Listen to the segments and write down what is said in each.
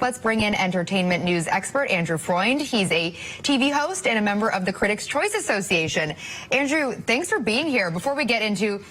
Let's bring in entertainment news expert Andrew Freund. He's a TV host and a member of the Critics' Choice Association. Andrew, thanks for being here. Before we get into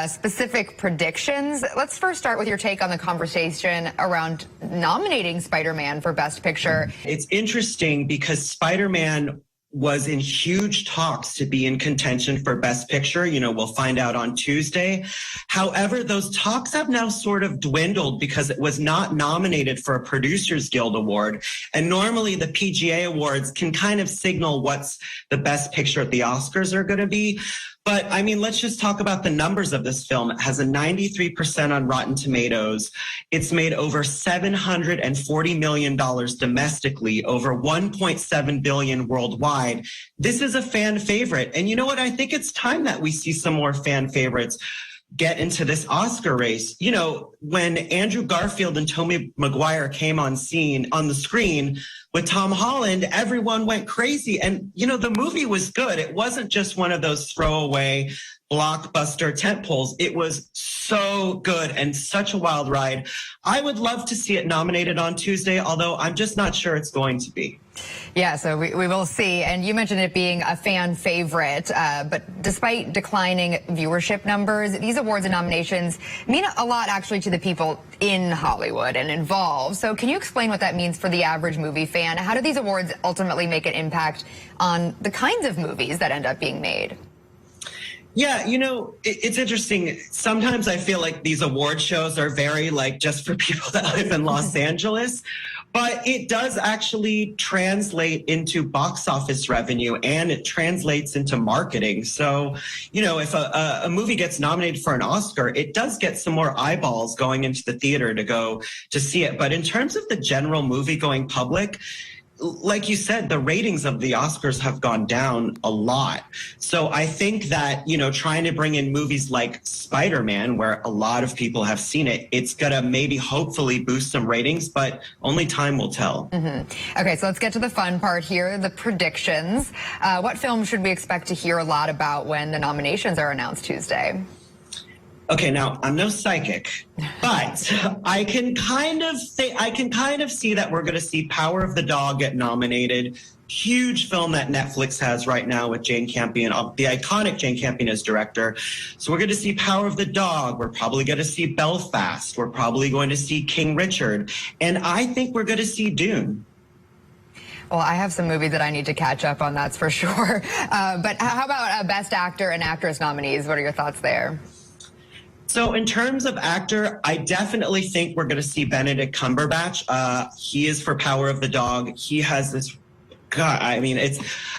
specific predictions, let's first start with your take on the conversation around nominating Spider-Man for Best Picture. It's interesting because Spider-Man was in huge talks to be in contention for Best Picture. You know, we'll find out on Tuesday. However, those talks have now sort of dwindled because it was not nominated for a Producers Guild Award. And normally the PGA Awards can kind of signal what's the Best Picture at the Oscars are going to be. But, I mean, let's just talk about the numbers of this film. It has a 93% on Rotten Tomatoes. It's made over $740 million domestically, over $1.7 billion worldwide. This is a fan favorite. And you know what? I think it's time that we see some more fan favorites get into this Oscar race. You know, when Andrew Garfield and Tobey Maguire came on the screen with Tom Holland, everyone went crazy. And, you know, the movie was good. It wasn't just one of those throwaway blockbuster tentpoles. It was so good and such a wild ride. I would love to see it nominated on Tuesday, although I'm just not sure it's going to be. Yeah, so we will see. And you mentioned it being a fan favorite, but despite declining viewership numbers, these awards and nominations mean a lot actually to the people in Hollywood and involved. So can you explain what that means for the average movie fan? How do these awards ultimately make an impact on the kinds of movies that end up being made? Yeah, you know, it's interesting. Sometimes I feel like these award shows are very like just for people that live in Los Angeles, but it does actually translate into box office revenue and it translates into marketing. So, you know, if a movie gets nominated for an Oscar, it does get some more eyeballs going into the theater to go to see it. But in terms of the general movie going public, like you said, the ratings of the Oscars have gone down a lot. So I think that, you know, trying to bring in movies like Spider-Man, where a lot of people have seen it, it's going to maybe hopefully boost some ratings, but only time will tell. Okay, so let's get to the fun part here, the predictions. What film should we expect to hear a lot about when the nominations are announced Tuesday? Okay, now I'm no psychic, but I can kind of see that we're going to see Power of the Dog get nominated. Huge film that Netflix has right now with Jane Campion, the iconic Jane Campion as director. So we're going to see Power of the Dog. We're probably going to see Belfast. We're probably going to see King Richard. And I think we're going to see Dune. Well, I have some movies that I need to catch up on, that's for sure. But how about Best Actor and Actress nominees? What are your thoughts there? So in terms of actor, I definitely think we're going to see Benedict Cumberbatch. He is for Power of the Dog. He has this, God, I mean,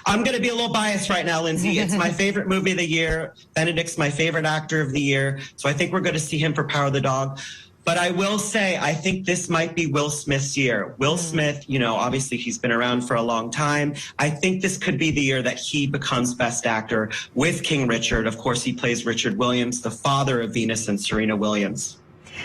I'm going to be a little biased right now, Lindsay. It's my favorite movie of the year. Benedict's my favorite actor of the year. So I think we're going to see him for Power of the Dog. But I will say, I think this might be Will Smith's year. Will Smith, you know, obviously he's been around for a long time. I think this could be the year that he becomes Best Actor with King Richard. Of course, he plays Richard Williams, the father of Venus and Serena Williams.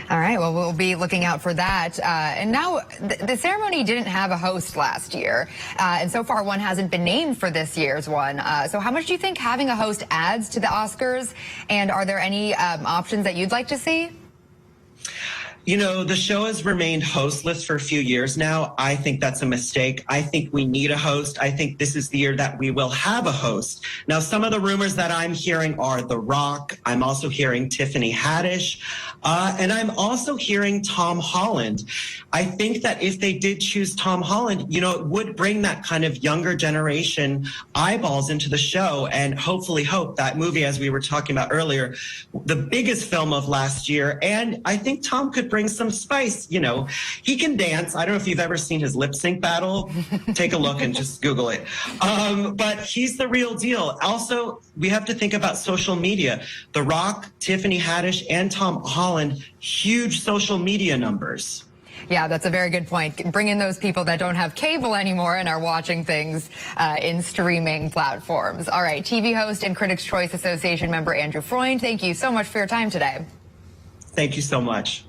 All right, well, we'll be looking out for that. And now, the ceremony didn't have a host last year, and so far one hasn't been named for this year's one. So how much do you think having a host adds to the Oscars? And are there any options that you'd like to see? You know, the show has remained hostless for a few years now. I think that's a mistake. I think we need a host. I think this is the year that we will have a host. Now, some of the rumors that I'm hearing are The Rock. I'm also hearing Tiffany Haddish. And I'm also hearing Tom Holland. I think that if they did choose Tom Holland, you know, it would bring that kind of younger generation eyeballs into the show and hopefully hope that movie, as we were talking about earlier, the biggest film of last year. And I think Tom could bring some spice. You know, he can dance. I don't know if you've ever seen his lip sync battle. Take a look and just Google it. But he's the real deal. Also, we have to think about social media. The Rock, Tiffany Haddish, and Tom Holland, huge social media numbers. Yeah, that's a very good point. Bring in those people that don't have cable anymore and are watching things in streaming platforms. All right, TV host and Critics' Choice Association member Andrew Freund, thank you so much for your time today. Thank you so much.